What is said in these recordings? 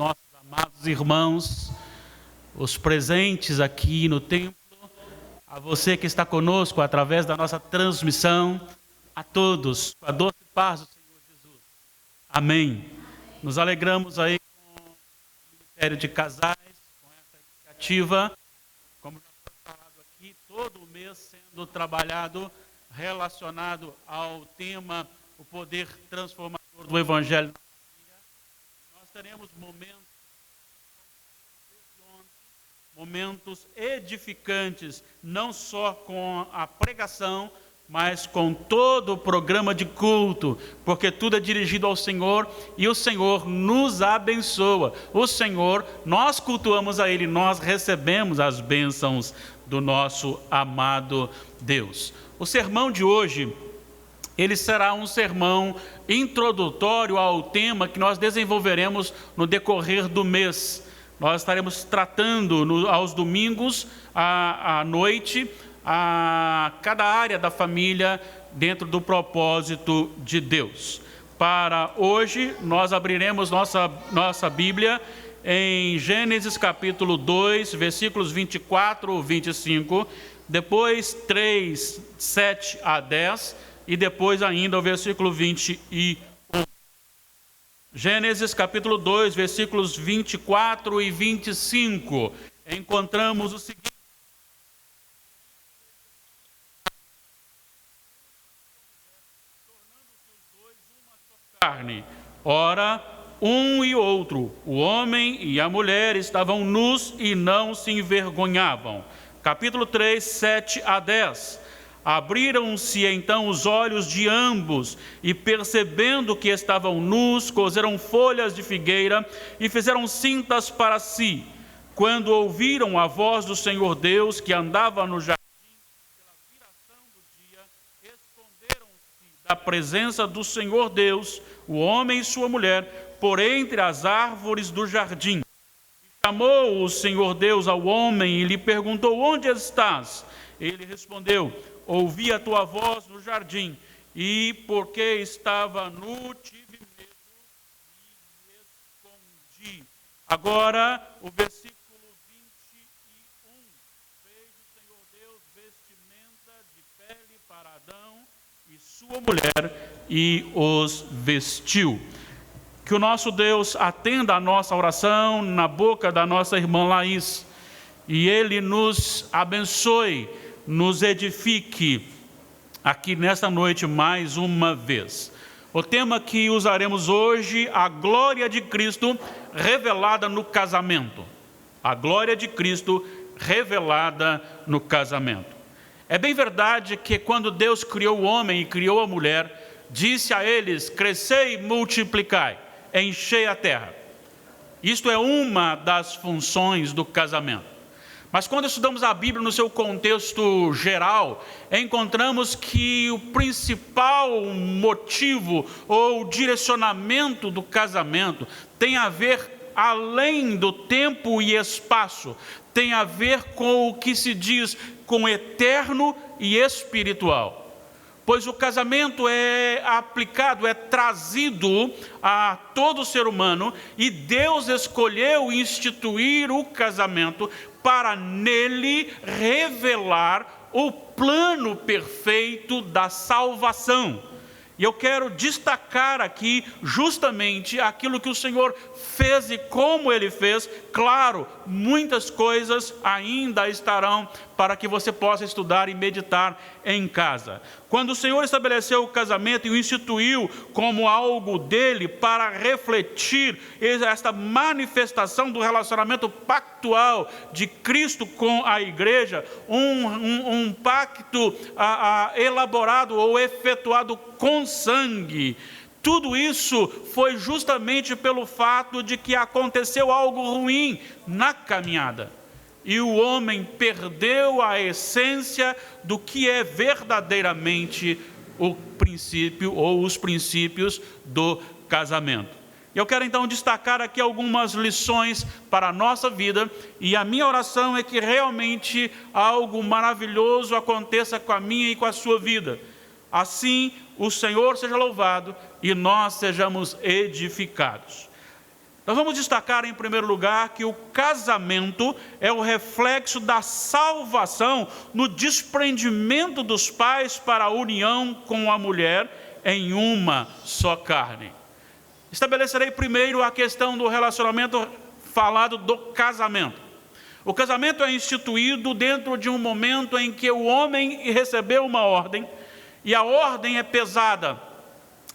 nossos amados irmãos, os presentes aqui no templo, a você que está conosco através da nossa transmissão, a todos, com a doce paz do Senhor Jesus. Amém. Nos alegramos aí com o Ministério de Casais, com essa iniciativa, como já foi falado aqui, todo o mês sendo trabalhado relacionado ao tema, o poder transformador do Evangelho na família. Nós teremos momentos edificantes, não só com a pregação, mas com todo o programa de culto, porque tudo é dirigido ao Senhor e o Senhor nos abençoa. O Senhor, nós cultuamos a Ele, nós recebemos as bênçãos do nosso amado Deus. O sermão de hoje, ele será um sermão introdutório ao tema que nós desenvolveremos no decorrer do mês. Nós estaremos tratando aos domingos, à noite, a cada área da família dentro do propósito de Deus. Para hoje, nós abriremos nossa Bíblia em Gênesis capítulo 2, versículos 24 e 25, depois 3, 7 a 10 e depois ainda o versículo 21. Gênesis capítulo 2, versículos 24 e 25, encontramos o seguinte: tornando-se os dois uma só carne. Ora, um e outro, o homem e a mulher, estavam nus e não se envergonhavam. Capítulo 3, 7 a 10. Abriram-se então os olhos de ambos, e percebendo que estavam nus, coseram folhas de figueira e fizeram cintas para si. Quando ouviram a voz do Senhor Deus, que andava no jardim, pela viração do dia, esconderam-se da presença do Senhor Deus, o homem e sua mulher, por entre as árvores do jardim. E chamou o Senhor Deus ao homem e lhe perguntou: onde estás? Ele respondeu: ouvi a tua voz no jardim, e porque estava nu, tive medo e me escondi. Agora, o versículo 21. Fez o Senhor Deus vestimenta de pele para Adão e sua mulher, e os vestiu. Que o nosso Deus atenda a nossa oração na boca da nossa irmã Laís, e Ele nos abençoe, nos edifique aqui nesta noite mais uma vez. O tema que usaremos hoje, a glória de Cristo revelada no casamento. A glória de Cristo revelada no casamento. É bem verdade que quando Deus criou o homem e criou a mulher, disse a eles: crescei e multiplicai, enchei a terra. Isto é uma das funções do casamento. Mas quando estudamos a Bíblia no seu contexto geral, encontramos que o principal motivo ou direcionamento do casamento tem a ver, além do tempo e espaço, tem a ver com o que se diz com eterno e espiritual. Pois o casamento é aplicado, é trazido a todo ser humano, e Deus escolheu instituir o casamento para nele revelar o plano perfeito da salvação. E eu quero destacar aqui justamente aquilo que o Senhor fez e como Ele fez. Claro, muitas coisas ainda estarão para que você possa estudar e meditar em casa. Quando o Senhor estabeleceu o casamento e o instituiu como algo dele para refletir esta manifestação do relacionamento pactual de Cristo com a igreja, um pacto elaborado ou efetuado com sangue. Tudo isso foi justamente pelo fato de que aconteceu algo ruim na caminhada. E o homem perdeu a essência do que é verdadeiramente o princípio ou os princípios do casamento. Eu quero então destacar aqui algumas lições para a nossa vida, e a minha oração é que realmente algo maravilhoso aconteça com a minha e com a sua vida. Assim, o Senhor seja louvado e nós sejamos edificados. Nós vamos destacar em primeiro lugar que o casamento é o reflexo da salvação no desprendimento dos pais para a união com a mulher em uma só carne. Estabelecerei primeiro a questão do relacionamento falado do casamento. O casamento é instituído dentro de um momento em que o homem recebeu uma ordem, e a ordem é pesada.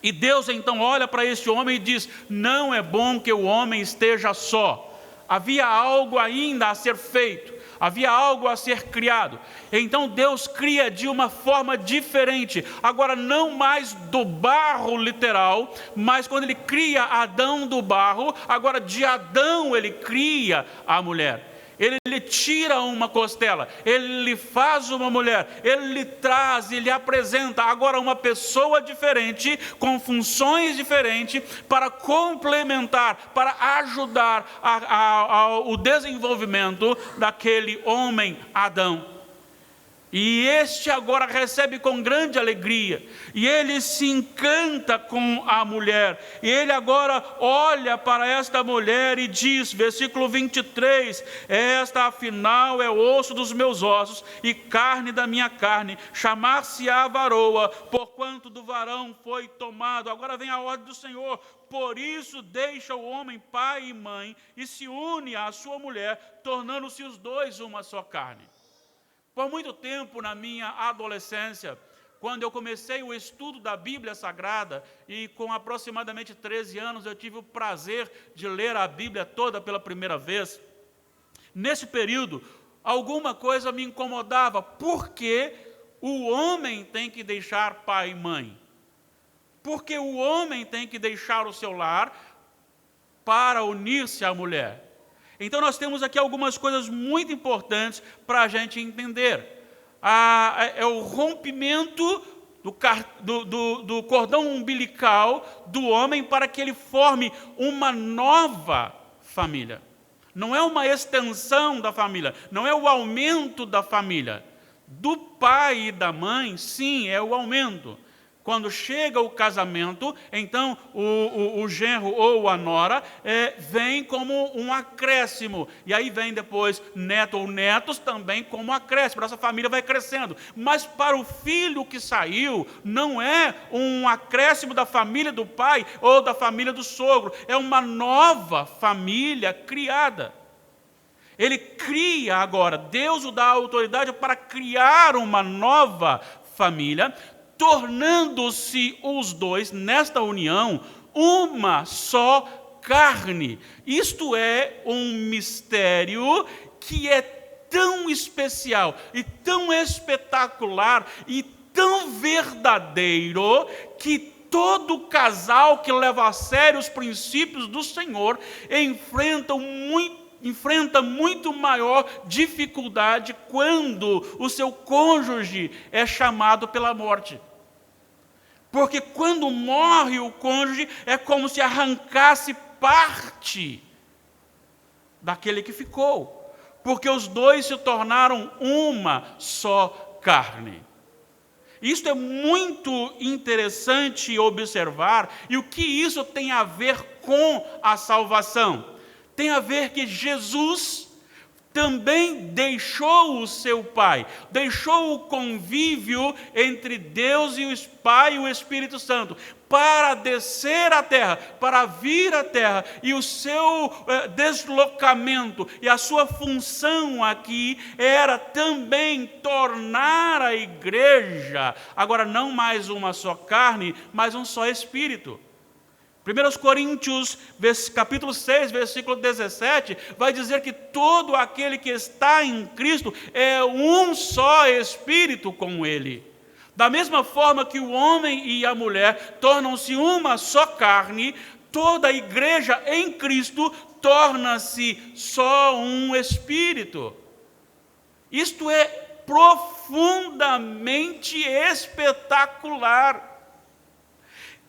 E Deus então olha para este homem e diz: não é bom que o homem esteja só. Havia algo ainda a ser feito, havia algo a ser criado. Então Deus cria de uma forma diferente. Agora não mais do barro literal, mas quando Ele cria Adão do barro, agora de Adão Ele cria a mulher. Ele lhe tira uma costela, Ele lhe faz uma mulher, Ele lhe traz e lhe apresenta agora uma pessoa diferente, com funções diferentes, para complementar, para ajudar o desenvolvimento daquele homem Adão. E este agora recebe com grande alegria, e ele se encanta com a mulher, e ele agora olha para esta mulher e diz, versículo 23, esta afinal é osso dos meus ossos e carne da minha carne, chamar-se-á varoa, porquanto do varão foi tomado. Agora vem a ordem do Senhor: por isso deixa o homem pai e mãe e se une à sua mulher, tornando-se os dois uma só carne. Por muito tempo na minha adolescência, quando eu comecei o estudo da Bíblia Sagrada, e com aproximadamente 13 anos eu tive o prazer de ler a Bíblia toda pela primeira vez, nesse período, alguma coisa me incomodava. Por que o homem tem que deixar pai e mãe? Por que o homem tem que deixar o seu lar para unir-se à mulher? Então nós temos aqui algumas coisas muito importantes para a gente entender. É o rompimento do cordão umbilical do homem para que ele forme uma nova família. Não é uma extensão da família, não é o aumento da família. Do pai e da mãe, sim, é o aumento. Quando chega o casamento, então o genro ou a nora vem como um acréscimo. E aí vem depois neto ou netos também como acréscimo. Essa família vai crescendo. Mas para o filho que saiu, não é um acréscimo da família do pai ou da família do sogro. É uma nova família criada. Ele cria agora, Deus o dá a autoridade para criar uma nova família, tornando-se os dois, nesta união, uma só carne. Isto é um mistério que é tão especial e tão espetacular e tão verdadeiro que todo casal que leva a sério os princípios do Senhor enfrenta muito maior dificuldade quando o seu cônjuge é chamado pela morte. Porque quando morre o cônjuge, é como se arrancasse parte daquele que ficou. Porque os dois se tornaram uma só carne. Isso é muito interessante observar. E o que isso tem a ver com a salvação? Tem a ver que Jesus também deixou o seu Pai, deixou o convívio entre Deus e o Pai e o Espírito Santo, para descer à terra, para vir à terra, e o seu deslocamento e a sua função aqui era também tornar a igreja, agora não mais uma só carne, mas um só Espírito. 1 Coríntios, capítulo 6, versículo 17, vai dizer que todo aquele que está em Cristo é um só Espírito com Ele. Da mesma forma que o homem e a mulher tornam-se uma só carne, toda a igreja em Cristo torna-se só um Espírito. Isto é profundamente espetacular.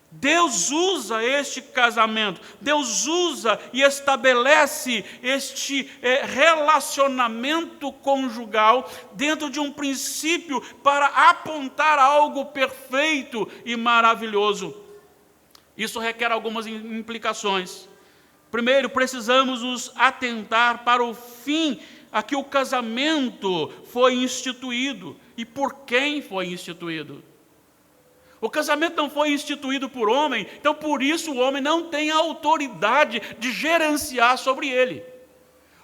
Deus usa este casamento, Deus usa e estabelece este relacionamento conjugal dentro de um princípio para apontar algo perfeito e maravilhoso. Isso requer algumas implicações. Primeiro, precisamos nos atentar para o fim a que o casamento foi instituído e por quem foi instituído. O casamento não foi instituído por homem, então por isso o homem não tem a autoridade de gerenciar sobre ele.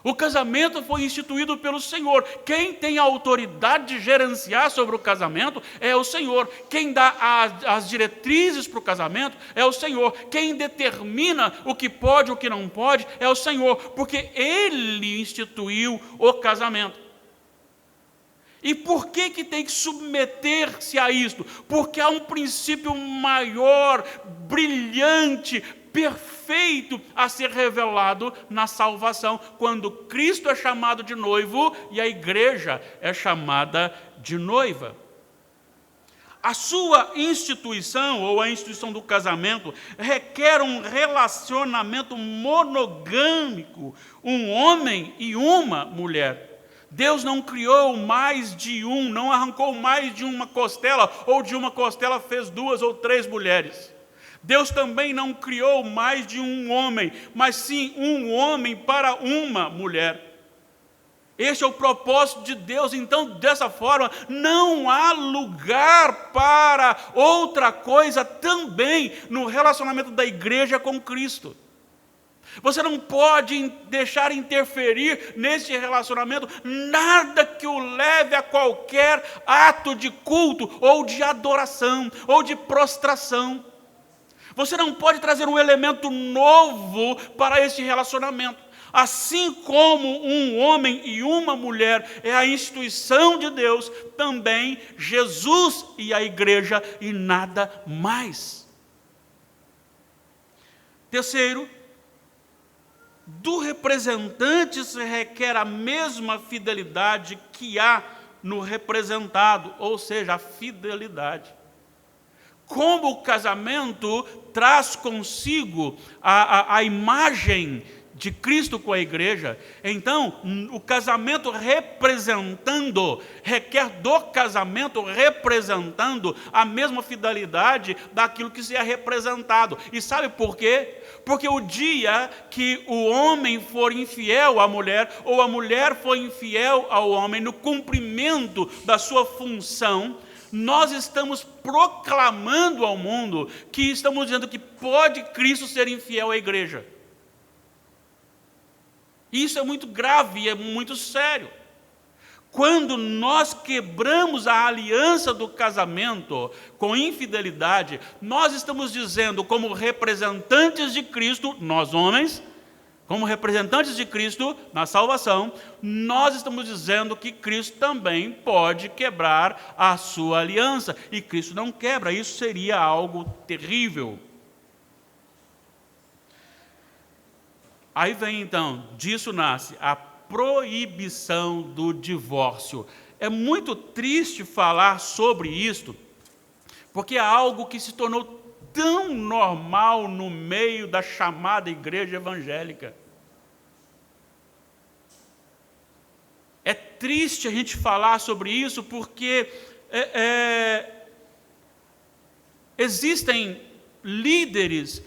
O casamento foi instituído pelo Senhor. Quem tem a autoridade de gerenciar sobre o casamento é o Senhor. Quem dá as diretrizes para o casamento é o Senhor. Quem determina o que pode e o que não pode é o Senhor, porque Ele instituiu o casamento. E por que tem que submeter-se a isto? Porque há um princípio maior, brilhante, perfeito a ser revelado na salvação, quando Cristo é chamado de noivo e a igreja é chamada de noiva. A sua instituição, ou a instituição do casamento, requer um relacionamento monogâmico, um homem e uma mulher. Deus não criou mais de um, não arrancou mais de uma costela, ou de uma costela fez 2 ou 3 mulheres. Deus também não criou mais de um homem, mas sim um homem para uma mulher. Este é o propósito de Deus. Então, dessa forma, não há lugar para outra coisa também no relacionamento da igreja com Cristo. Você não pode deixar interferir nesse relacionamento nada que o leve a qualquer ato de culto, ou de adoração, ou de prostração. Você não pode trazer um elemento novo para este relacionamento. Assim como um homem e uma mulher é a instituição de Deus, também Jesus e a igreja e nada mais. Terceiro, do representante se requer a mesma fidelidade que há no representado, ou seja, a fidelidade. Como o casamento traz consigo a imagem de Cristo com a igreja, então o casamento requer do casamento representando a mesma fidelidade daquilo que se é representado. E sabe por quê? Porque o dia que o homem for infiel à mulher, ou a mulher for infiel ao homem no cumprimento da sua função, nós estamos proclamando ao mundo que estamos dizendo que pode Cristo ser infiel à igreja. Isso é muito grave e é muito sério. Quando nós quebramos a aliança do casamento com infidelidade, nós estamos dizendo, como representantes de Cristo, nós homens, como representantes de Cristo na salvação, nós estamos dizendo que Cristo também pode quebrar a sua aliança. E Cristo não quebra, isso seria algo terrível. Aí vem então, disso nasce a proibição do divórcio. É muito triste falar sobre isto, porque é algo que se tornou tão normal no meio da chamada igreja evangélica. É triste a gente falar sobre isso, porque existem líderes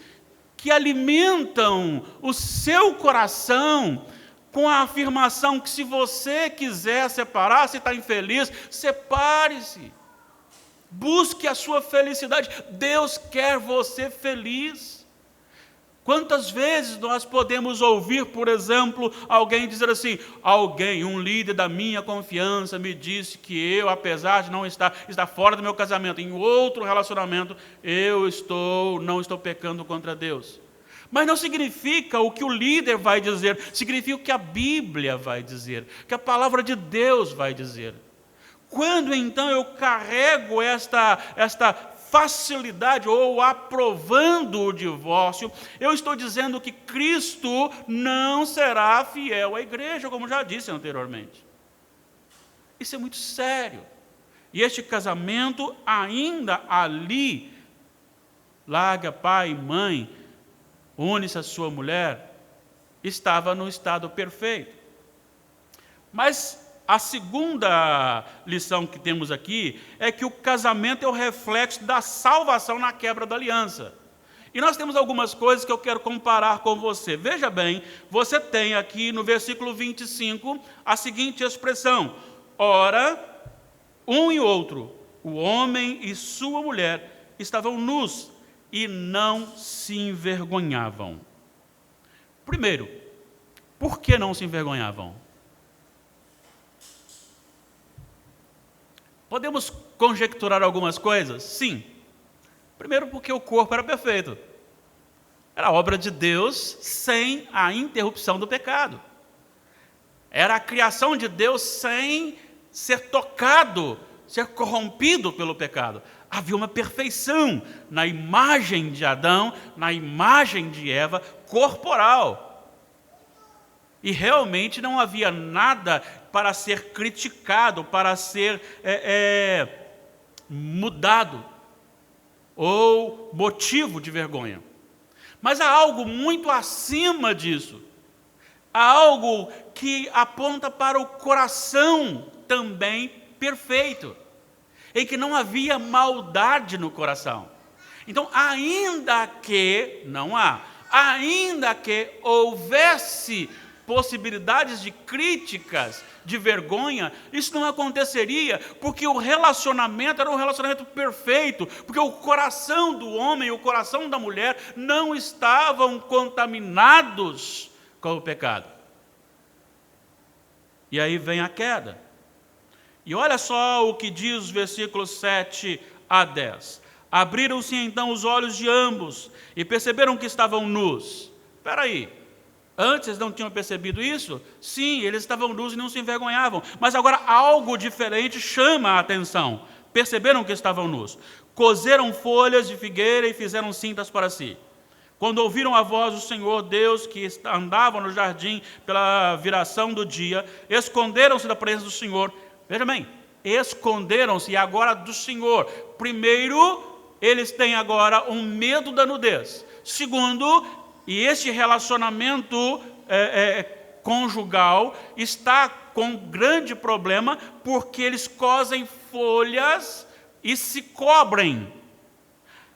que alimentam o seu coração com a afirmação que se você quiser separar, se está infeliz, separe-se. Busque a sua felicidade. Deus quer você feliz. Quantas vezes nós podemos ouvir, por exemplo, alguém dizer assim: um líder da minha confiança me disse que eu, apesar de não estar fora do meu casamento, em outro relacionamento, não estou pecando contra Deus. Mas não significa o que o líder vai dizer, significa o que a Bíblia vai dizer, que a palavra de Deus vai dizer. Quando então eu carrego esta facilidade, ou aprovando o divórcio, eu estou dizendo que Cristo não será fiel à igreja, como já disse anteriormente. Isso é muito sério. E este casamento ainda ali, larga pai e mãe, une-se a sua mulher, estava no estado perfeito. Mas a segunda lição que temos aqui é que o casamento é o reflexo da salvação na quebra da aliança. E nós temos algumas coisas que eu quero comparar com você. Veja bem, você tem aqui no versículo 25 a seguinte expressão: ora, um e outro, o homem e sua mulher, estavam nus e não se envergonhavam. Primeiro, por que não se envergonhavam? Podemos conjecturar algumas coisas? Sim. Primeiro, porque o corpo era perfeito. Era obra de Deus sem a interrupção do pecado. Era a criação de Deus sem ser tocado, ser corrompido pelo pecado. Havia uma perfeição na imagem de Adão, na imagem de Eva, corporal. E realmente não havia nada para ser criticado, para ser mudado, ou motivo de vergonha. Mas há algo muito acima disso. Há algo que aponta para o coração também perfeito, em que não havia maldade no coração. Então, ainda que houvesse possibilidades de críticas, de vergonha, isso não aconteceria, porque o relacionamento era um relacionamento perfeito, porque o coração do homem e o coração da mulher não estavam contaminados com o pecado. E aí vem a queda. E olha só o que diz os versículos 7 a 10. Abriram-se então os olhos de ambos e perceberam que estavam nus. Espera aí. Antes não tinham percebido isso? Sim, eles estavam nus e não se envergonhavam. Mas agora algo diferente chama a atenção. Perceberam que estavam nus. Coseram folhas de figueira e fizeram cintas para si. Quando ouviram a voz do Senhor Deus, que andava no jardim pela viração do dia, esconderam-se da presença do Senhor. Veja bem, esconderam-se agora do Senhor. Primeiro, eles têm agora um medo da nudez. Segundo, e este relacionamento conjugal está com um grande problema, porque eles cosem folhas e se cobrem.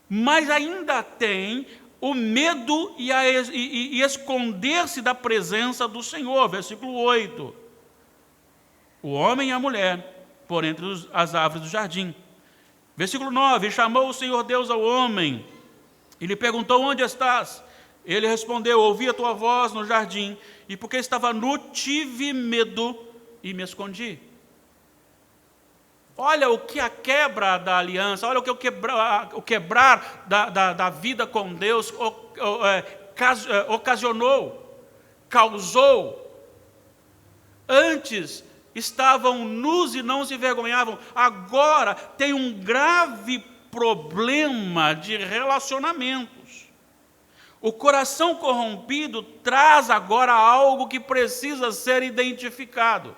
Mas ainda tem o medo e esconder-se da presença do Senhor. Versículo 8. O homem e a mulher, por entre as árvores do jardim. Versículo 9. Chamou o Senhor Deus ao homem e lhe perguntou: onde estás? Ele respondeu: ouvi a tua voz no jardim, e porque estava nu, tive medo e me escondi. Olha o que a quebra da aliança, olha o que o quebrar da vida com Deus ocasionou, causou. Antes estavam nus e não se envergonhavam, agora tem um grave problema de relacionamentos. O coração corrompido traz agora algo que precisa ser identificado.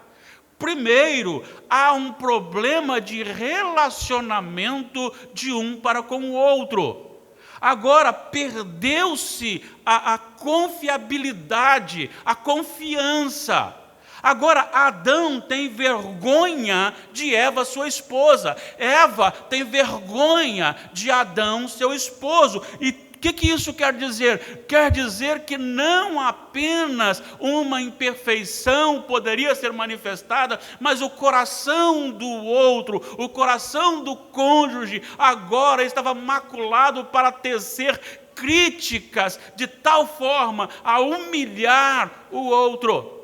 Primeiro, há um problema de relacionamento de um para com o outro. Agora, perdeu-se a confiabilidade, a confiança. Agora, Adão tem vergonha de Eva, sua esposa. Eva tem vergonha de Adão, seu esposo. E o que isso quer dizer? Quer dizer que não apenas uma imperfeição poderia ser manifestada, mas o coração do outro, o coração do cônjuge, agora estava maculado para tecer críticas de tal forma a humilhar o outro.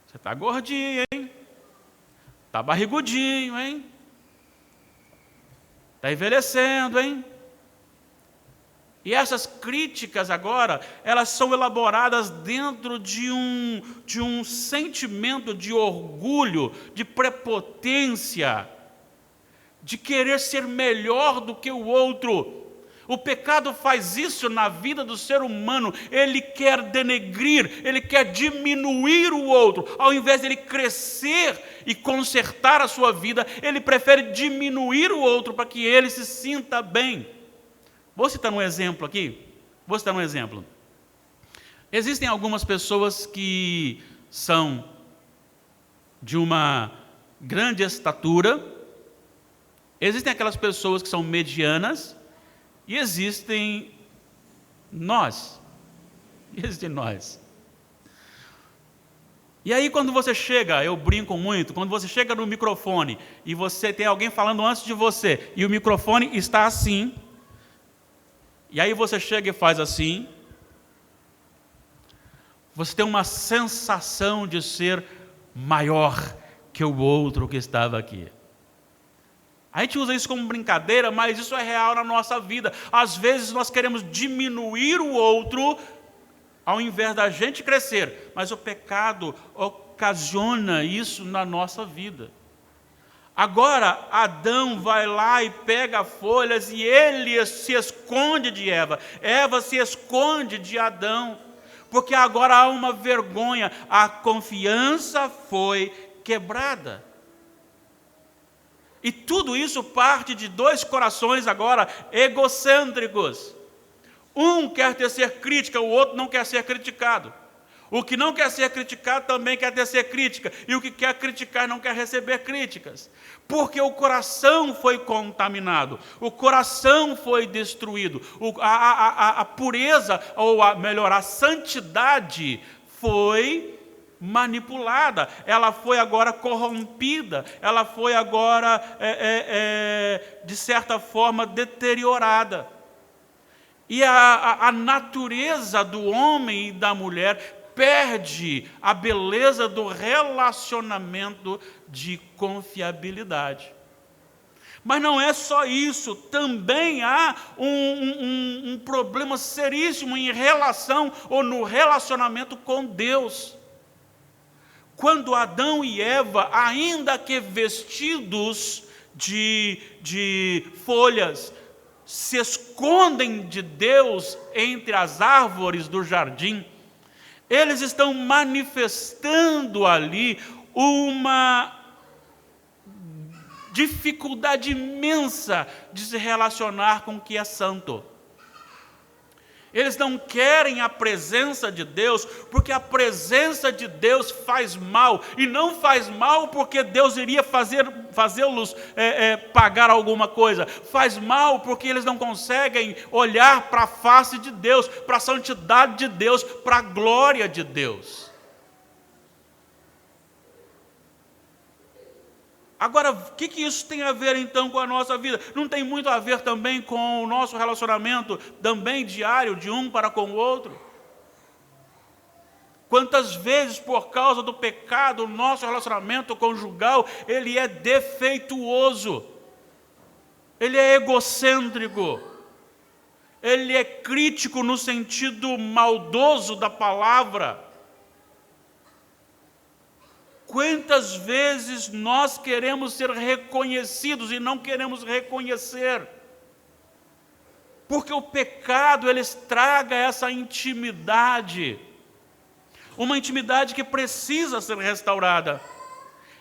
Você está gordinho, hein? Está barrigudinho, hein? Está envelhecendo, hein? E essas críticas agora, elas são elaboradas dentro de um sentimento de orgulho, de prepotência, de querer ser melhor do que o outro. O pecado faz isso na vida do ser humano. Ele quer denegrir, ele quer diminuir o outro. Ao invés de ele crescer e consertar a sua vida, ele prefere diminuir o outro para que ele se sinta bem. Vou citar um exemplo aqui. Existem algumas pessoas que são de uma grande estatura. Existem aquelas pessoas que são medianas. E existem nós. Existem nós. E aí quando você chega, eu brinco muito, quando você chega no microfone e você tem alguém falando antes de você, e o microfone está assim, e aí você chega e faz assim, você tem uma sensação de ser maior que o outro que estava aqui. A gente usa isso como brincadeira, mas isso é real na nossa vida. Às vezes nós queremos diminuir o outro ao invés da gente crescer, mas o pecado ocasiona isso na nossa vida. Agora, Adão vai lá e pega folhas e ele se esconde de Eva. Eva se esconde de Adão, porque agora há uma vergonha, a confiança foi quebrada. E tudo isso parte de dois corações agora egocêntricos. Um quer tecer crítica, o outro não quer ser criticado. O que não quer ser criticado também quer tecer crítica. E o que quer criticar não quer receber críticas. Porque o coração foi contaminado. O coração foi destruído. A pureza, ou melhor, a santidade foi manipulada. Ela foi agora corrompida. Ela foi agora, de certa forma, deteriorada. E a natureza do homem e da mulher perde a beleza do relacionamento de confiabilidade. Mas não é só isso, também há um problema seríssimo em relação ou no relacionamento com Deus. Quando Adão e Eva, ainda que vestidos de folhas, se escondem de Deus entre as árvores do jardim, eles estão manifestando ali uma dificuldade imensa de se relacionar com o que é santo. Eles não querem a presença de Deus, porque a presença de Deus faz mal, e não faz mal porque Deus iria fazê-los pagar alguma coisa, faz mal porque eles não conseguem olhar para a face de Deus, para a santidade de Deus, para a glória de Deus. Agora, o que isso tem a ver então com a nossa vida? Não tem muito a ver também com o nosso relacionamento também diário, de um para com o outro? Quantas vezes, por causa do pecado, o nosso relacionamento conjugal, ele é defeituoso, ele é egocêntrico, ele é crítico no sentido maldoso da palavra. Quantas vezes nós queremos ser reconhecidos e não queremos reconhecer? Porque o pecado, ele estraga essa intimidade. Uma intimidade que precisa ser restaurada.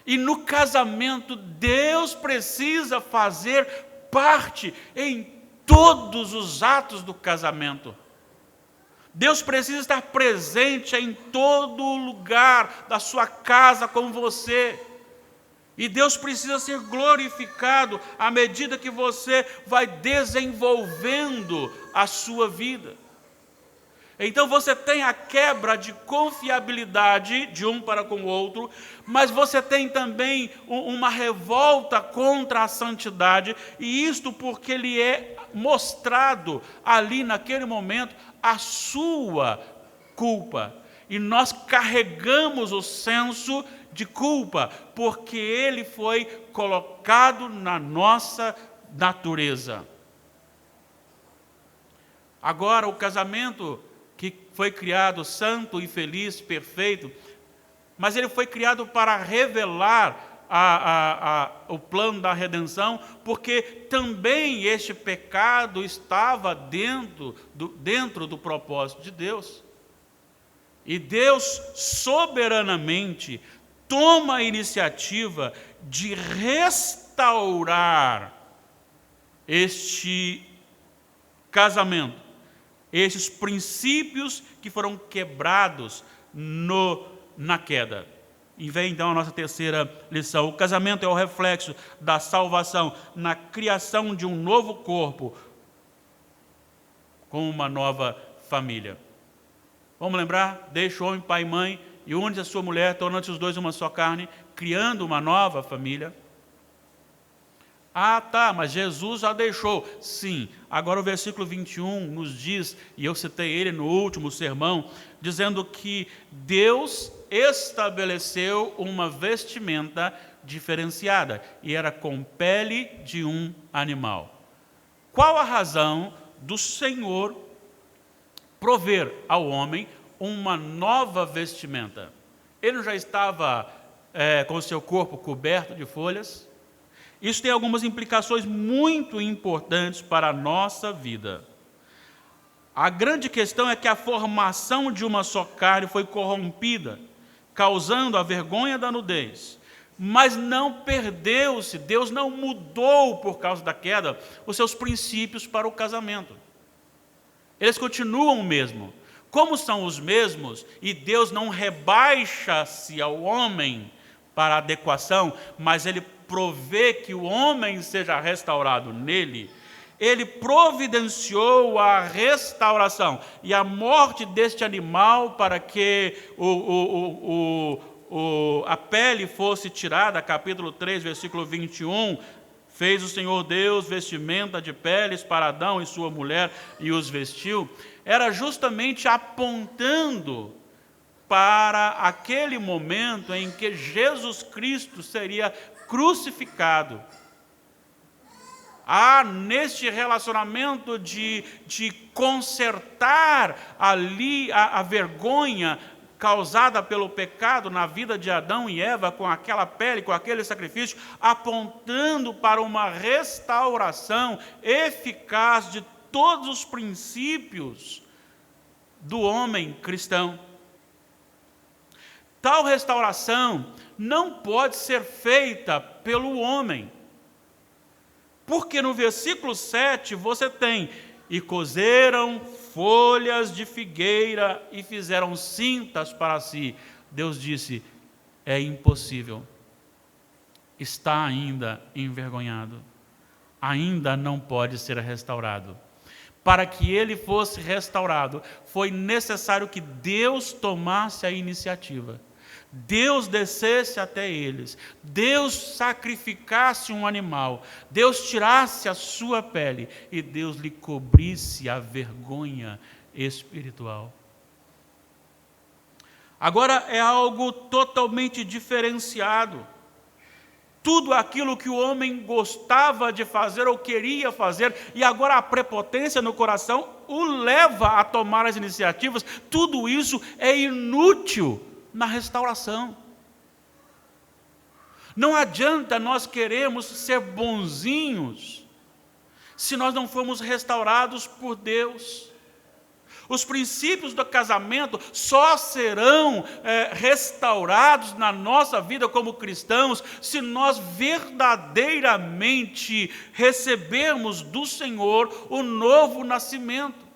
E no casamento, Deus precisa fazer parte em todos os atos do casamento. Deus precisa estar presente em todo lugar da sua casa com você. E Deus precisa ser glorificado à medida que você vai desenvolvendo a sua vida. Então você tem a quebra de confiabilidade de um para com o outro, mas você tem também uma revolta contra a santidade, e isto porque lhe é mostrado ali naquele momento a sua culpa. E nós carregamos o senso de culpa, porque ele foi colocado na nossa natureza. Agora, o casamento que foi criado santo e feliz, perfeito, mas ele foi criado para revelar o plano da redenção, porque também este pecado estava dentro do propósito de Deus. E Deus soberanamente toma a iniciativa de restaurar este casamento, esses princípios que foram quebrados na queda. E vem então a nossa terceira lição. O casamento é o reflexo da salvação na criação de um novo corpo, com uma nova família. Vamos lembrar? Deixa o homem, pai e mãe, e une a sua mulher, tornando-se os dois uma só carne, criando uma nova família. Ah, tá, mas Jesus já deixou. Sim, agora o versículo 21 nos diz, e eu citei ele no último sermão, dizendo que Deus estabeleceu uma vestimenta diferenciada, e era com pele de um animal. Qual a razão do Senhor prover ao homem uma nova vestimenta? Ele já estava com o seu corpo coberto de folhas? Isso tem algumas implicações muito importantes para a nossa vida. A grande questão é que a formação de uma só carne foi corrompida, causando a vergonha da nudez. Mas não perdeu-se, Deus não mudou por causa da queda os seus princípios para o casamento. Eles continuam o mesmo. Como são os mesmos, e Deus não rebaixa-se ao homem para adequação, mas Ele provê que o homem seja restaurado nele, Ele providenciou a restauração e a morte deste animal para que a pele fosse tirada, capítulo 3, versículo 21, fez o Senhor Deus vestimenta de peles para Adão e sua mulher e os vestiu, era justamente apontando para aquele momento em que Jesus Cristo seria crucificado. Há neste relacionamento de consertar ali a vergonha causada pelo pecado na vida de Adão e Eva, com aquela pele, com aquele sacrifício, apontando para uma restauração eficaz de todos os princípios do homem cristão. Tal restauração não pode ser feita pelo homem, porque no versículo 7 você tem: e cozeram folhas de figueira e fizeram cintas para si. Deus disse: é impossível, está ainda envergonhado, ainda não pode ser restaurado. Para que ele fosse restaurado, foi necessário que Deus tomasse a iniciativa. Deus descesse até eles, Deus sacrificasse um animal, Deus tirasse a sua pele e Deus lhe cobrisse a vergonha espiritual. Agora é algo totalmente diferenciado. Tudo aquilo que o homem gostava de fazer ou queria fazer, e agora a prepotência no coração o leva a tomar as iniciativas, tudo isso é inútil na restauração. Não adianta nós queremos ser bonzinhos se nós não formos restaurados por Deus. Os princípios do casamento só serão restaurados na nossa vida como cristãos se nós verdadeiramente recebermos do Senhor o novo nascimento.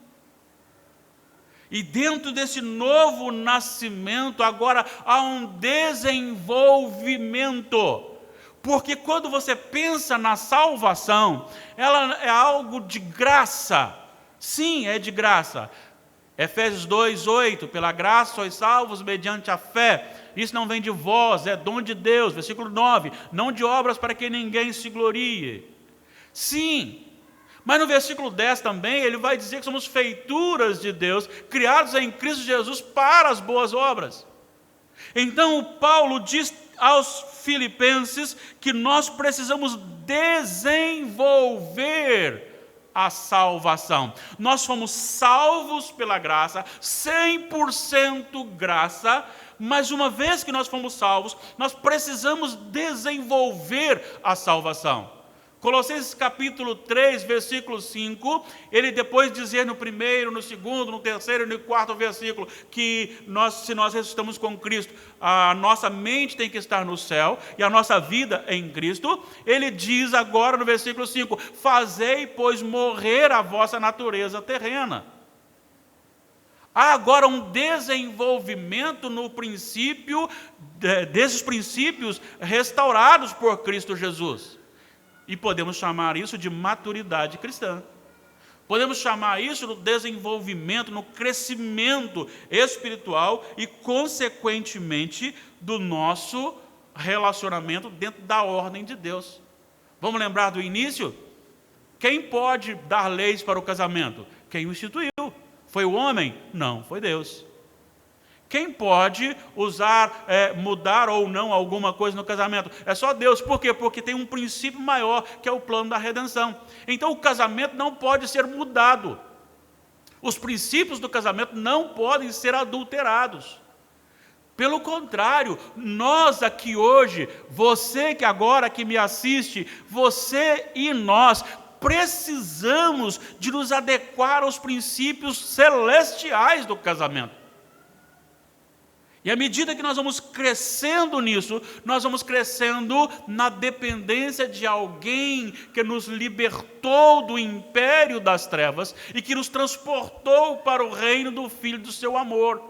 E dentro desse novo nascimento, agora há um desenvolvimento. Porque quando você pensa na salvação, ela é algo de graça. Sim, é de graça. Efésios 2:8, pela graça sois salvos mediante a fé. Isso não vem de vós, é dom de Deus. Versículo 9, não de obras para que ninguém se glorie. Sim, mas no versículo 10 também, ele vai dizer que somos feituras de Deus, criados em Cristo Jesus para as boas obras. Então, Paulo diz aos filipenses que nós precisamos desenvolver a salvação. Nós fomos salvos pela graça, 100% graça, mas uma vez que nós fomos salvos, nós precisamos desenvolver a salvação. Colossenses capítulo 3, versículo 5, ele depois de dizer no primeiro, no segundo, no terceiro e no quarto versículo, que se nós ressuscitamos com Cristo, a nossa mente tem que estar no céu, e a nossa vida em Cristo, ele diz agora no versículo 5, fazei, pois, morrer a vossa natureza terrena. Há agora um desenvolvimento no princípio, desses princípios restaurados por Cristo Jesus. E podemos chamar isso de maturidade cristã. Podemos chamar isso no desenvolvimento, no crescimento espiritual e, consequentemente, do nosso relacionamento dentro da ordem de Deus. Vamos lembrar do início? Quem pode dar leis para o casamento? Quem o instituiu? Foi o homem? Não, foi Deus. Quem pode mudar ou não alguma coisa no casamento? É só Deus. Por quê? Porque tem um princípio maior, que é o plano da redenção. Então o casamento não pode ser mudado. Os princípios do casamento não podem ser adulterados. Pelo contrário, nós aqui hoje, você que agora que me assiste, você e nós, precisamos de nos adequar aos princípios celestiais do casamento. E à medida que nós vamos crescendo nisso, nós vamos crescendo na dependência de alguém que nos libertou do império das trevas e que nos transportou para o reino do Filho do seu amor.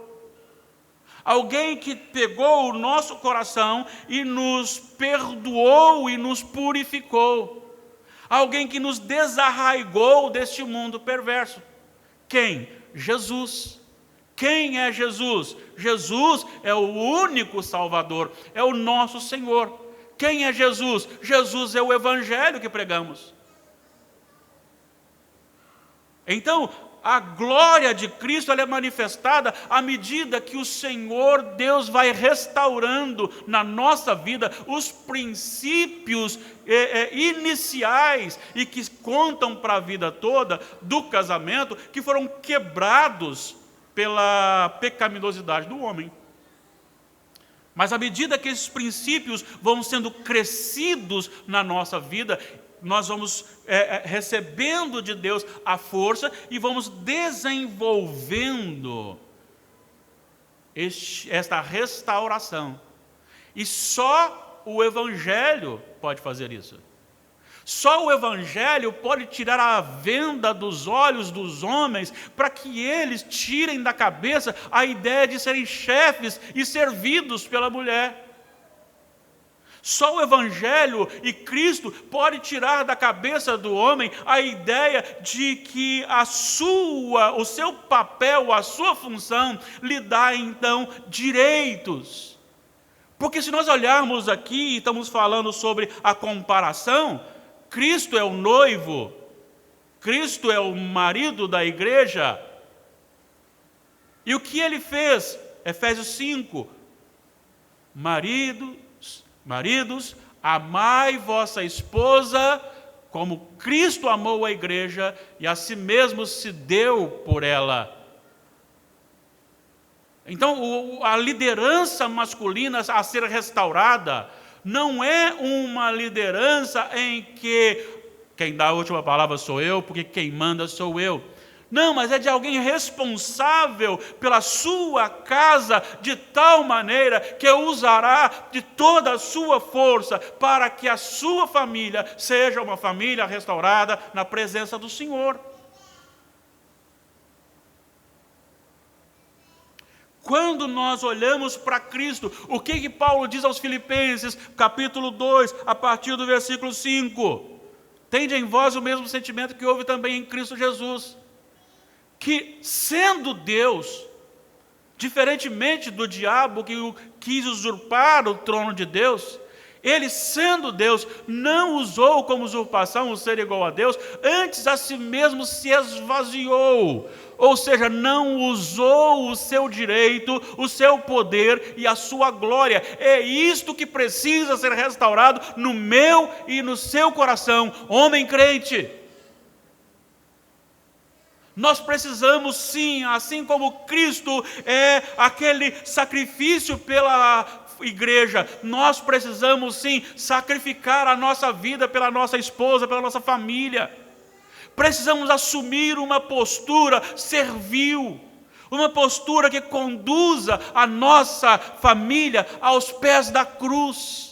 Alguém que pegou o nosso coração e nos perdoou e nos purificou. Alguém que nos desarraigou deste mundo perverso. Quem? Jesus. Quem é Jesus? Jesus é o único Salvador, é o nosso Senhor. Quem é Jesus? Jesus é o Evangelho que pregamos. Então, a glória de Cristo ela é manifestada à medida que o Senhor Deus vai restaurando na nossa vida os princípios iniciais e que contam para a vida toda do casamento, que foram quebrados pela pecaminosidade do homem. Mas à medida que esses princípios vão sendo crescidos na nossa vida, nós vamos recebendo de Deus a força e vamos desenvolvendo esta restauração. E só o Evangelho pode fazer isso. Só o Evangelho pode tirar a venda dos olhos dos homens para que eles tirem da cabeça a ideia de serem chefes e servidos pela mulher. Só o Evangelho e Cristo pode tirar da cabeça do homem a ideia de que o seu papel, a sua função, lhe dá então direitos. Porque se nós olharmos aqui e estamos falando sobre a comparação, Cristo é o noivo, Cristo é o marido da igreja. E o que ele fez? Efésios 5, Maridos, amai vossa esposa, como Cristo amou a igreja e a si mesmo se deu por ela. Então, a liderança masculina a ser restaurada não é uma liderança em que quem dá a última palavra sou eu, porque quem manda sou eu. Não, mas é de alguém responsável pela sua casa de tal maneira que usará de toda a sua força para que a sua família seja uma família restaurada na presença do Senhor. Quando nós olhamos para Cristo, o que Paulo diz aos Filipenses, capítulo 2, a partir do versículo 5? Tende em vós o mesmo sentimento que houve também em Cristo Jesus, que sendo Deus, diferentemente do diabo que quis usurpar o trono de Deus, ele sendo Deus, não usou como usurpação o ser igual a Deus, antes a si mesmo se esvaziou, ou seja, não usou o seu direito, o seu poder e a sua glória. É isto que precisa ser restaurado no meu e no seu coração, homem crente. Nós precisamos sim, assim como Cristo é aquele sacrifício pela igreja, nós precisamos sim sacrificar a nossa vida pela nossa esposa, pela nossa família. Precisamos assumir uma postura servil, uma postura que conduza a nossa família aos pés da cruz.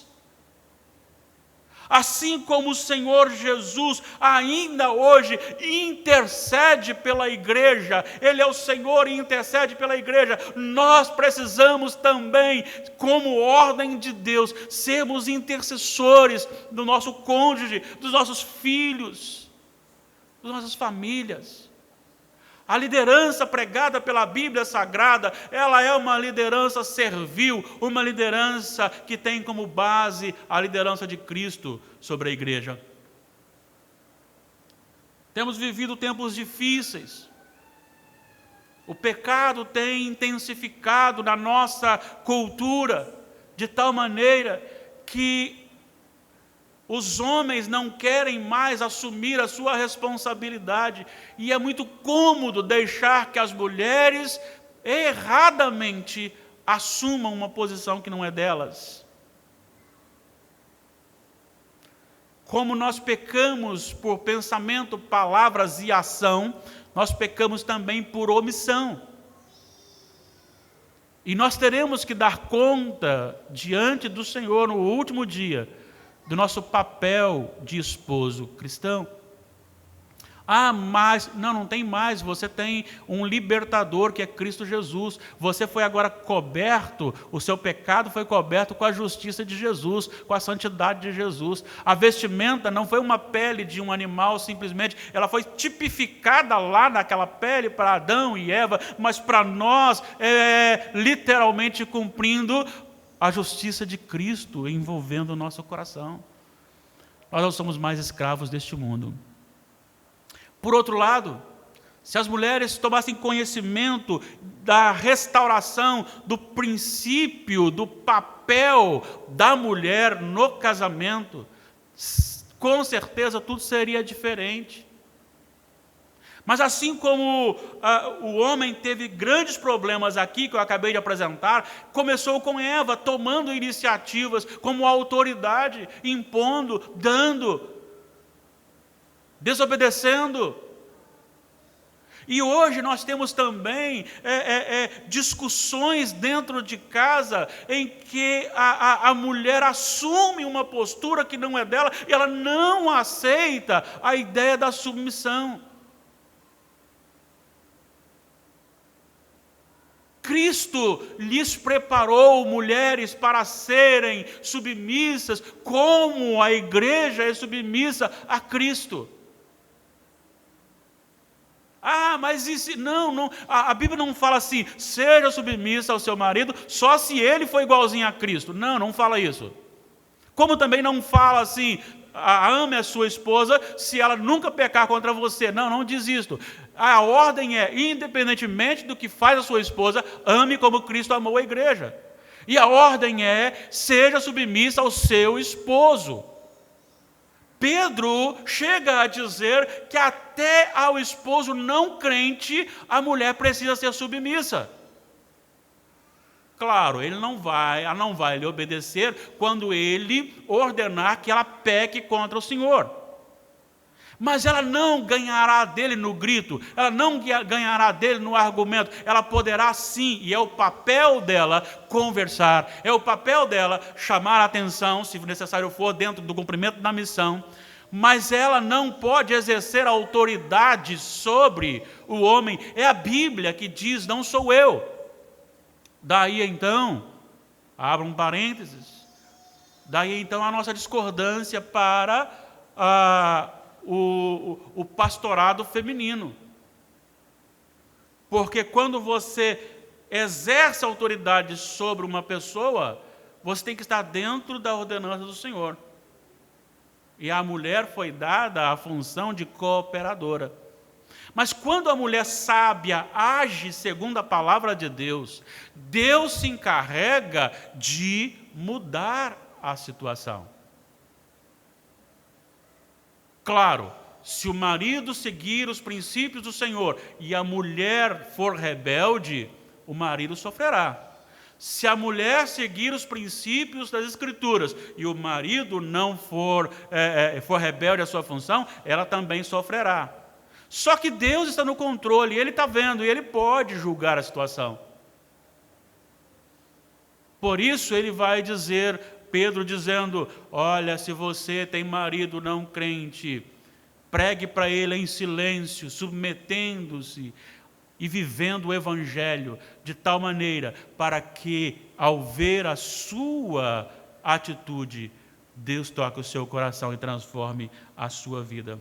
Assim como o Senhor Jesus ainda hoje intercede pela igreja, Ele é o Senhor e intercede pela igreja, nós precisamos também, como ordem de Deus, sermos intercessores do nosso cônjuge, dos nossos filhos. das nossas famílias. A liderança pregada pela Bíblia Sagrada, ela é uma liderança servil, uma liderança que tem como base a liderança de Cristo sobre a igreja. Temos vivido tempos difíceis. O pecado tem intensificado na nossa cultura, de tal maneira que os homens não querem mais assumir a sua responsabilidade, e é muito cômodo deixar que as mulheres erradamente assumam uma posição que não é delas. Como nós pecamos por pensamento, palavras e ação, nós pecamos também por omissão. E nós teremos que dar conta diante do Senhor no último dia do nosso papel de esposo cristão. Mas não tem mais, você tem um libertador que é Cristo Jesus. Você foi agora coberto, o seu pecado foi coberto com a justiça de Jesus, com a santidade de Jesus. A vestimenta não foi uma pele de um animal simplesmente, ela foi tipificada lá naquela pele para Adão e Eva, mas para nós literalmente cumprindo a justiça de Cristo envolvendo o nosso coração. Nós não somos mais escravos deste mundo. Por outro lado, se as mulheres tomassem conhecimento da restauração, do princípio, do papel da mulher no casamento, com certeza tudo seria diferente. Mas assim como o homem teve grandes problemas aqui, que eu acabei de apresentar, começou com Eva, tomando iniciativas como autoridade, impondo, dando, desobedecendo. E hoje nós temos também discussões dentro de casa em que a mulher assume uma postura que não é dela e ela não aceita a ideia da submissão. Cristo lhes preparou mulheres para serem submissas, como a igreja é submissa a Cristo. Mas isso não, a Bíblia não fala assim, seja submissa ao seu marido, só se ele for igualzinho a Cristo. Não fala isso. Como também não fala assim, ame a sua esposa se ela nunca pecar contra você. Não diz isto. A ordem é, independentemente do que faz a sua esposa, ame como Cristo amou a igreja. E a ordem é, seja submissa ao seu esposo. Pedro chega a dizer que até ao esposo não crente, a mulher precisa ser submissa. Claro, ela não vai lhe obedecer quando ele ordenar que ela peque contra o Senhor. Mas ela não ganhará dele no grito, ela não ganhará dele no argumento, ela poderá sim, e é o papel dela conversar, é o papel dela chamar a atenção, se necessário for, dentro do cumprimento da missão, mas ela não pode exercer autoridade sobre o homem. É a Bíblia que diz, não sou eu. Daí então, abra um parênteses, daí então a nossa discordância para o pastorado feminino. Porque quando você exerce autoridade sobre uma pessoa, você tem que estar dentro da ordenança do Senhor. E a mulher foi dada a função de cooperadora. Mas quando a mulher sábia age segundo a palavra de Deus, Deus se encarrega de mudar a situação. Claro, se o marido seguir os princípios do Senhor e a mulher for rebelde, o marido sofrerá. Se a mulher seguir os princípios das Escrituras e o marido não for rebelde à sua função, ela também sofrerá. Só que Deus está no controle, Ele está vendo e Ele pode julgar a situação. Por isso Ele vai dizer, Pedro dizendo, olha, se você tem marido não crente, pregue para ele em silêncio, submetendo-se e vivendo o Evangelho de tal maneira para que, ao ver a sua atitude, Deus toque o seu coração e transforme a sua vida.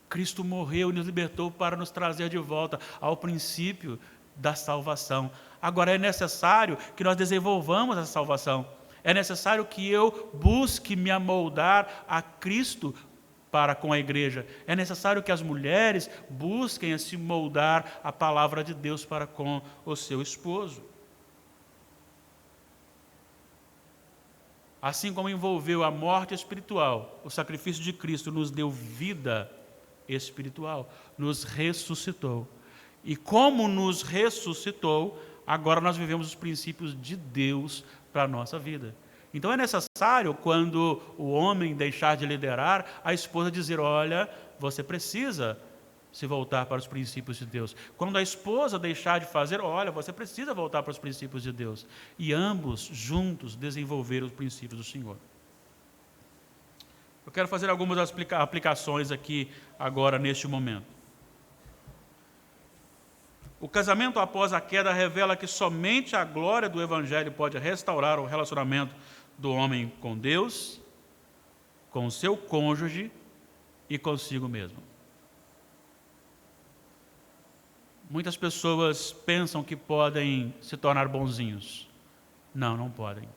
Cristo morreu e nos libertou para nos trazer de volta ao princípio da salvação. Agora é necessário que nós desenvolvamos essa salvação. É necessário que eu busque me amoldar a Cristo para com a igreja. É necessário que as mulheres busquem se moldar a palavra de Deus para com o seu esposo. Assim como envolveu a morte espiritual, o sacrifício de Cristo nos deu vida espiritual, nos ressuscitou. E como nos ressuscitou, agora nós vivemos os princípios de Deus para a nossa vida. Então é necessário, quando o homem deixar de liderar, a esposa dizer: olha, você precisa se voltar para os princípios de Deus. Quando a esposa deixar de fazer, olha, você precisa voltar para os princípios de Deus. E ambos juntos desenvolver os princípios do Senhor. Eu quero fazer algumas aplicações aqui agora, neste momento. O casamento após a queda revela que somente a glória do Evangelho pode restaurar o relacionamento do homem com Deus, com o seu cônjuge e consigo mesmo. Muitas pessoas pensam que podem se tornar bonzinhos. Não, não podem.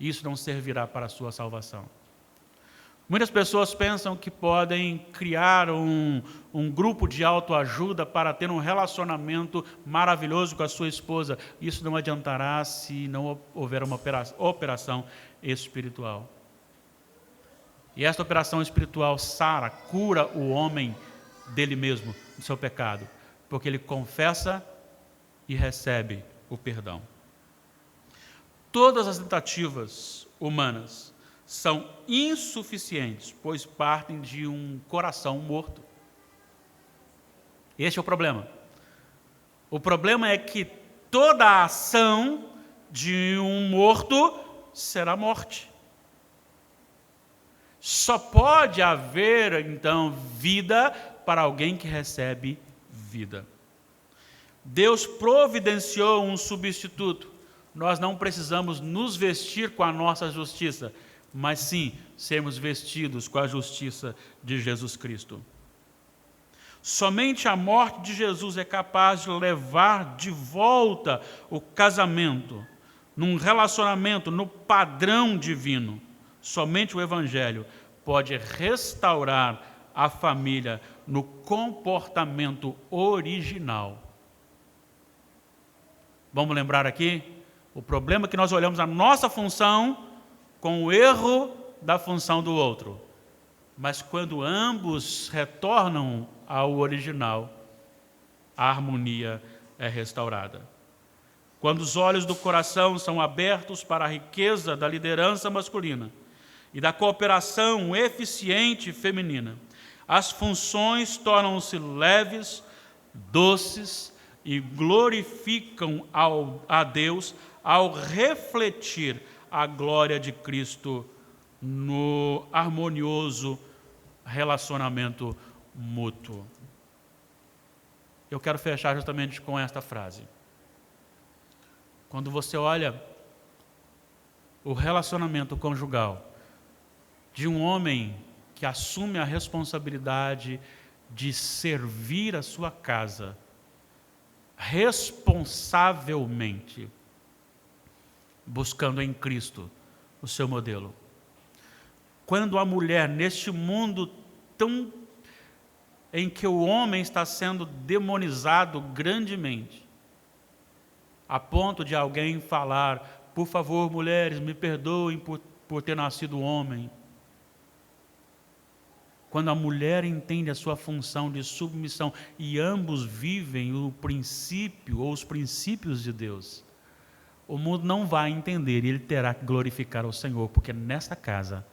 Isso não servirá para a sua salvação. Muitas pessoas pensam que podem criar um grupo de autoajuda para ter um relacionamento maravilhoso com a sua esposa. Isso não adiantará se não houver uma operação espiritual. E esta operação espiritual sara, cura o homem dele mesmo, do seu pecado, porque ele confessa e recebe o perdão. Todas as tentativas humanas são insuficientes, pois partem de um coração morto. Este é o problema. O problema é que toda a ação de um morto será morte. Só pode haver, então, vida para alguém que recebe vida. Deus providenciou um substituto. Nós não precisamos nos vestir com a nossa justiça, mas sim sermos vestidos com a justiça de Jesus Cristo. Somente a morte de Jesus é capaz de levar de volta o casamento num relacionamento, no padrão divino. Somente o Evangelho pode restaurar a família no comportamento original. Vamos lembrar aqui? O problema é que nós olhamos a nossa função com o erro da função do outro. Mas quando ambos retornam ao original, a harmonia é restaurada. Quando os olhos do coração são abertos para a riqueza da liderança masculina e da cooperação eficiente feminina, as funções tornam-se leves, doces e glorificam a Deus ao refletir a glória de Cristo no harmonioso relacionamento mútuo. Eu quero fechar justamente com esta frase. Quando você olha o relacionamento conjugal de um homem que assume a responsabilidade de servir a sua casa responsavelmente, buscando em Cristo o seu modelo. Quando a mulher, neste mundo tão em que o homem está sendo demonizado grandemente, a ponto de alguém falar: por favor, mulheres, me perdoem por ter nascido homem. Quando a mulher entende a sua função de submissão e ambos vivem o princípio ou os princípios de Deus, o mundo não vai entender e ele terá que glorificar o Senhor, porque nessa casa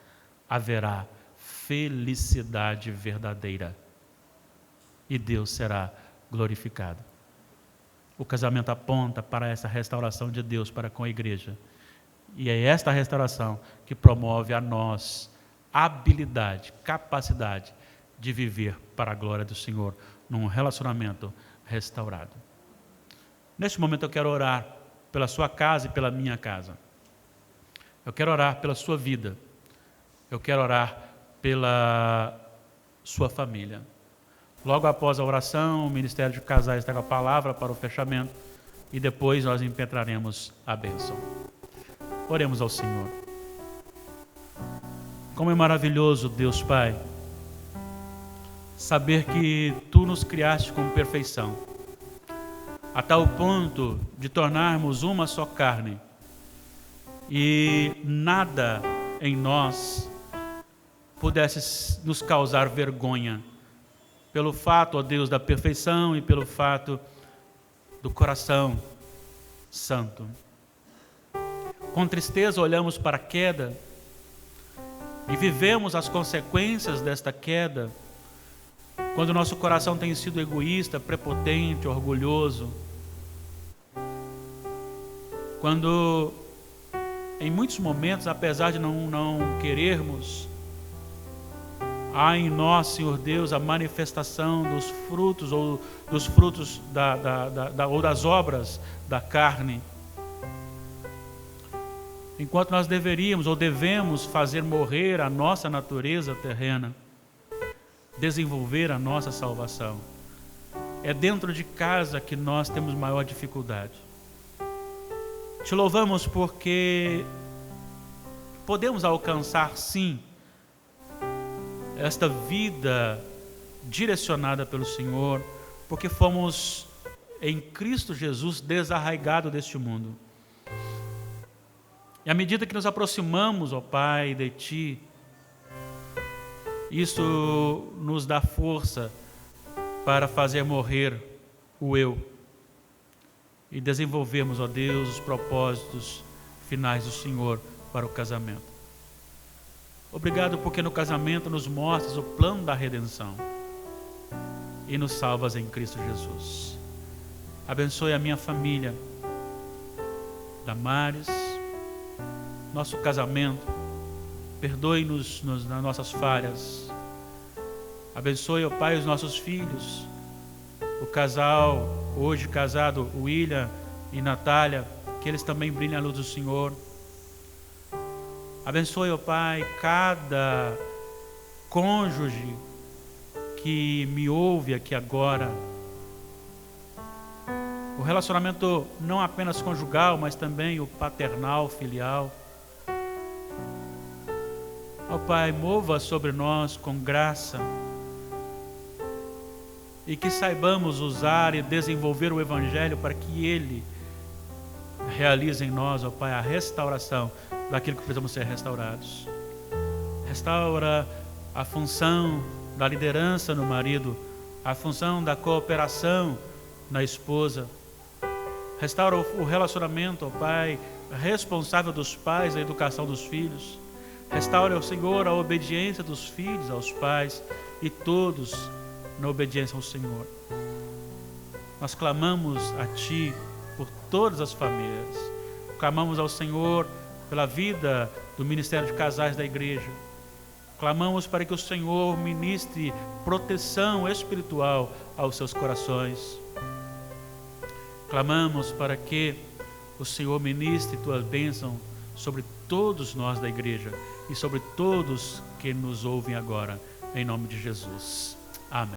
haverá felicidade verdadeira e Deus será glorificado. O casamento aponta para essa restauração de Deus para com a igreja. E é esta restauração que promove a nós habilidade, capacidade de viver para a glória do Senhor num relacionamento restaurado. Neste momento eu quero orar pela sua casa e pela minha casa. Eu quero orar pela sua vida. Eu quero orar pela sua família. Logo após a oração, o Ministério de Casais está com a palavra para o fechamento e depois nós impetraremos a bênção. Oremos ao Senhor. Como é maravilhoso, Deus Pai, saber que Tu nos criaste com perfeição, a tal ponto de tornarmos uma só carne, e nada em nós pudesse nos causar vergonha, pelo fato, ó Deus, da perfeição e pelo fato do coração santo. Com tristeza olhamos para a queda e vivemos as consequências desta queda, quando nosso coração tem sido egoísta, prepotente, orgulhoso, quando em muitos momentos, apesar de não querermos, há em nós, Senhor Deus, a manifestação dos frutos ou dos frutos ou das obras da carne. Enquanto nós deveríamos ou devemos fazer morrer a nossa natureza terrena, desenvolver a nossa salvação. É dentro de casa que nós temos maior dificuldade. Te louvamos porque podemos alcançar, sim, esta vida direcionada pelo Senhor, porque fomos em Cristo Jesus desarraigados deste mundo. E à medida que nos aproximamos, ó Pai, de Ti, isso nos dá força para fazer morrer o eu e desenvolvermos, ó Deus, os propósitos finais do Senhor para o casamento. Obrigado porque no casamento nos mostras o plano da redenção e nos salvas em Cristo Jesus. Abençoe a minha família, Damares, nosso casamento, perdoe-nos nas nossas falhas. Abençoe, ó Pai, os nossos filhos, o casal hoje casado, William e Natália, que eles também brilhem a luz do Senhor. Abençoe, ó Pai, cada cônjuge que me ouve aqui agora. O relacionamento não apenas conjugal, mas também o paternal, filial. Ó Pai, mova sobre nós com graça e que saibamos usar e desenvolver o Evangelho para que Ele realize em nós, ó Pai, a restauração daquilo que precisamos ser restaurados. Restaura a função da liderança no marido, a função da cooperação na esposa. Restaura o relacionamento, ó Pai, responsável dos pais da educação dos filhos. Restaura, ó Senhor, a obediência dos filhos aos pais e todos na obediência ao Senhor. Nós clamamos a Ti por todas as famílias. Clamamos ao Senhor pela vida do Ministério de Casais da Igreja. Clamamos para que o Senhor ministre proteção espiritual aos seus corações. Clamamos para que o Senhor ministre Tua bênção sobre todos nós da Igreja e sobre todos que nos ouvem agora, em nome de Jesus. Amém.